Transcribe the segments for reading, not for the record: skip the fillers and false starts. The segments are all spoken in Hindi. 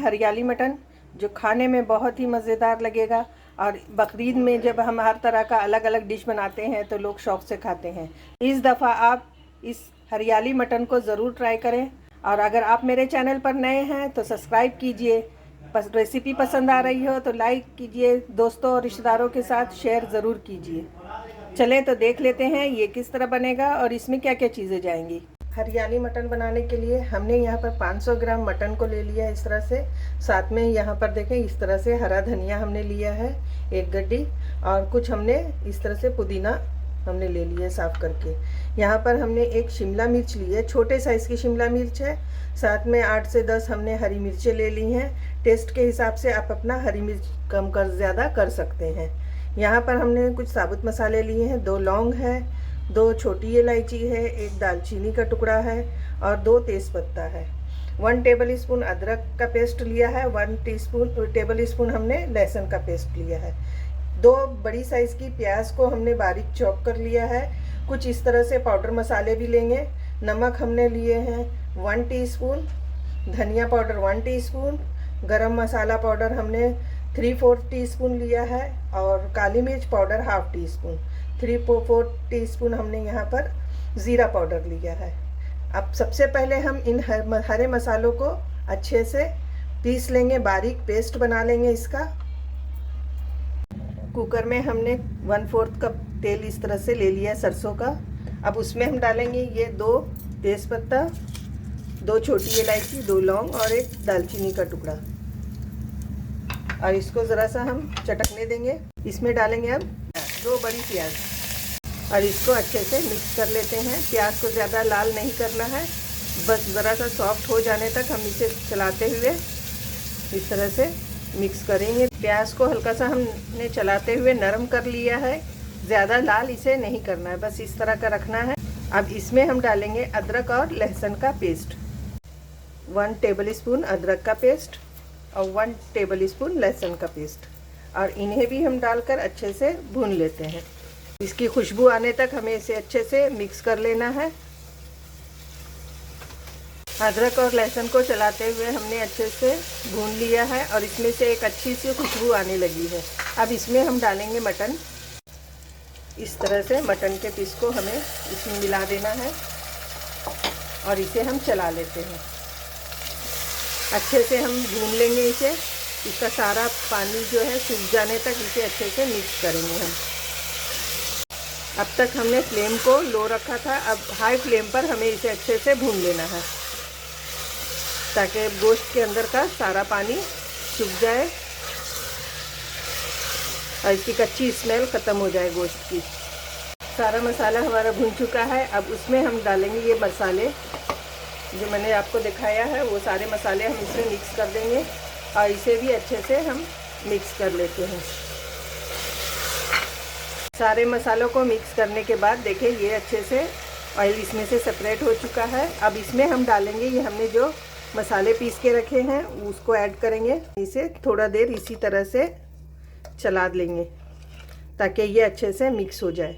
हरियाली मटन जो खाने में बहुत ही मज़ेदार लगेगा। और बकरीद में जब हम हर तरह का अलग अलग डिश बनाते हैं तो लोग शौक़ से खाते हैं। इस दफ़ा आप इस हरियाली मटन को ज़रूर ट्राई करें। और अगर आप मेरे चैनल पर नए हैं तो सब्सक्राइब कीजिए। रेसिपी पसंद आ रही हो तो लाइक कीजिए, दोस्तों और रिश्तेदारों के साथ शेयर ज़रूर कीजिए। चलें तो देख लेते हैं ये किस तरह बनेगा और इसमें क्या क्या चीज़ें जाएंगी। हरियाली मटन बनाने के लिए हमने यहाँ पर 500 ग्राम मटन को ले लिया है इस तरह से। साथ में यहाँ पर देखें इस तरह से हरा धनिया हमने लिया है 1 गड्डी, और कुछ हमने इस तरह से पुदीना हमने ले लिया है साफ़ करके। यहाँ पर हमने एक शिमला मिर्च ली है, छोटे साइज़ की शिमला मिर्च है। साथ में 8 से 10 हमने हरी मिर्चें ले ली हैं। टेस्ट के हिसाब से आप अपना हरी मिर्च कम कर ज़्यादा कर सकते हैं। यहाँ पर हमने कुछ साबुत मसाले लिए हैं, 2 लौंग है, 2 छोटी इलायची है, 1 दालचीनी का टुकड़ा है और 2 तेज़पत्ता है। 1 टेबल स्पून अदरक का पेस्ट लिया है, 1 टेबल स्पून हमने लहसुन का पेस्ट लिया है। 2 बड़ी साइज़ की प्याज को हमने बारीक चॉप कर लिया है। कुछ इस तरह से पाउडर मसाले भी लेंगे। नमक हमने लिए हैं 1 टीस्पून, धनिया पाउडर 1 टीस्पून, गरम मसाला पाउडर हमने 3/4 टीस्पून लिया है और काली मिर्च पाउडर 1/2 टीस्पून, 3/4 टीस्पून हमने यहाँ पर ज़ीरा पाउडर लिया है। अब सबसे पहले हम इन हरे मसालों को अच्छे से पीस लेंगे, बारीक पेस्ट बना लेंगे इसका। कुकर में हमने 1/4 कप तेल इस तरह से ले लिया है सरसों का। अब उसमें हम डालेंगे ये 2 तेज़पत्ता, 2 छोटी इलायची, 2 लौंग और 1 दालचीनी का टुकड़ा, और इसको ज़रा सा हम चटकने देंगे। इसमें डालेंगे अब 2 बड़ी प्याज और इसको अच्छे से मिक्स कर लेते हैं। प्याज को ज़्यादा लाल नहीं करना है, बस ज़रा सा सॉफ्ट हो जाने तक हम इसे चलाते हुए इस तरह से मिक्स करेंगे। प्याज को हल्का सा हमने चलाते हुए नरम कर लिया है, ज़्यादा लाल इसे नहीं करना है, बस इस तरह का रखना है। अब इसमें हम डालेंगे अदरक और लहसुन का पेस्ट, 1 टेबल स्पून अदरक का पेस्ट और 1 टेबल स्पून लहसुन का पेस्ट, और इन्हें भी हम डालकर अच्छे से भून लेते हैं। इसकी खुशबू आने तक हमें इसे अच्छे से मिक्स कर लेना है। अदरक और लहसुन को चलाते हुए हमने अच्छे से भून लिया है और इसमें से एक अच्छी सी खुशबू आने लगी है। अब इसमें हम डालेंगे मटन। इस तरह से मटन के पीस को हमें इसमें मिला देना है और इसे हम चला लेते हैं। अच्छे से हम भून लेंगे इसे, इसका सारा पानी जो है सूख जाने तक इसे अच्छे से मिक्स करेंगे हम। अब तक हमने फ्लेम को लो रखा था, अब हाई फ्लेम पर हमें इसे अच्छे से भून लेना है ताकि गोश्त के अंदर का सारा पानी सूख जाए और इसकी कच्ची स्मेल ख़त्म हो जाए गोश्त की। सारा मसाला हमारा भून चुका है। अब उसमें हम डालेंगे ये मसाले जो मैंने आपको दिखाया है, वो सारे मसाले हम इसमें मिक्स कर देंगे और इसे भी अच्छे से हम मिक्स कर लेते हैं। सारे मसालों को मिक्स करने के बाद देखिए ये अच्छे से ऑयल इसमें से सेपरेट हो चुका है। अब इसमें हम डालेंगे ये हमने जो मसाले पीस के रखे हैं उसको ऐड करेंगे। इसे थोड़ा देर इसी तरह से चला लेंगे ताकि ये अच्छे से मिक्स हो जाए।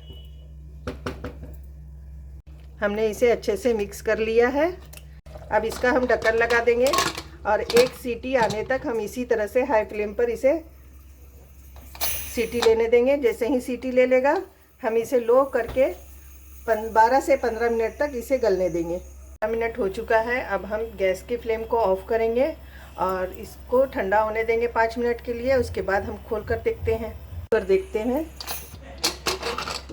हमने इसे अच्छे से मिक्स कर लिया है। अब इसका हम ढक्कन लगा देंगे और 1 सीटी आने तक हम इसी तरह से हाई फ्लेम पर इसे सीटी लेने देंगे। जैसे ही सीटी ले लेगा हम इसे लो करके 12 से 15 मिनट तक इसे गलने देंगे। 15 मिनट हो चुका है। अब हम गैस की फ्लेम को ऑफ करेंगे और इसको ठंडा होने देंगे 5 मिनट के लिए। उसके बाद हम खोल कर देखते हैं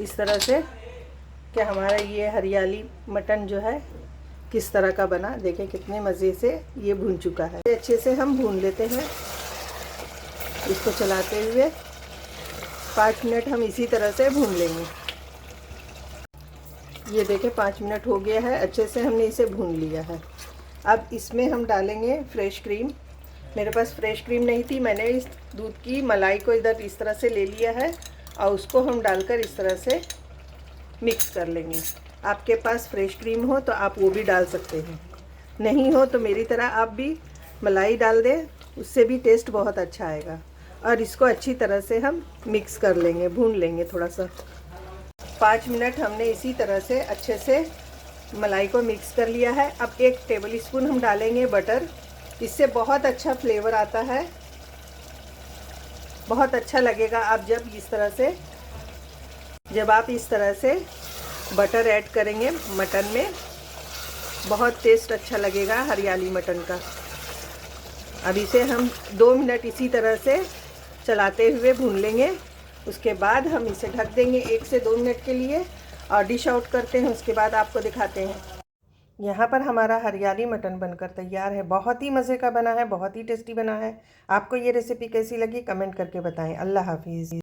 इस तरह से कि हमारा ये हरियाली मटन जो है किस तरह का बना। देखिए कितने मज़े से ये भून चुका है। अच्छे से हम भून लेते हैं इसको चलाते हुए। 5 मिनट हम इसी तरह से भून लेंगे। ये देखें 5 मिनट हो गया है, अच्छे से हमने इसे भून लिया है। अब इसमें हम डालेंगे फ्रेश क्रीम। मेरे पास फ्रेश क्रीम नहीं थी, मैंने इस दूध की मलाई को इधर इस तरह से ले लिया है और उसको हम डालकर इस तरह से मिक्स कर लेंगे। आपके पास फ्रेश क्रीम हो तो आप वो भी डाल सकते हैं, नहीं हो तो मेरी तरह आप भी मलाई डाल दें, उससे भी टेस्ट बहुत अच्छा आएगा। और इसको अच्छी तरह से हम मिक्स कर लेंगे, भून लेंगे थोड़ा सा। 5 मिनट हमने इसी तरह से अच्छे से मलाई को मिक्स कर लिया है। अब 1 टेबल स्पून हम डालेंगे बटर इससे बहुत अच्छा फ्लेवर आता है, बहुत अच्छा लगेगा। आप जब आप इस तरह से बटर ऐड करेंगे मटन में, बहुत टेस्ट अच्छा लगेगा हरियाली मटन का। अब इसे हम 2 मिनट इसी तरह से चलाते हुए भून लेंगे। उसके बाद हम इसे ढक देंगे 1 से 2 मिनट के लिए और डिश आउट करते हैं। उसके बाद आपको दिखाते हैं। यहाँ पर हमारा हरियाली मटन बनकर तैयार है। बहुत ही मज़े का बना है, बहुत ही टेस्टी बना है। आपको ये रेसिपी कैसी लगी कमेंट करके बताएं। अल्लाह हाफिज़।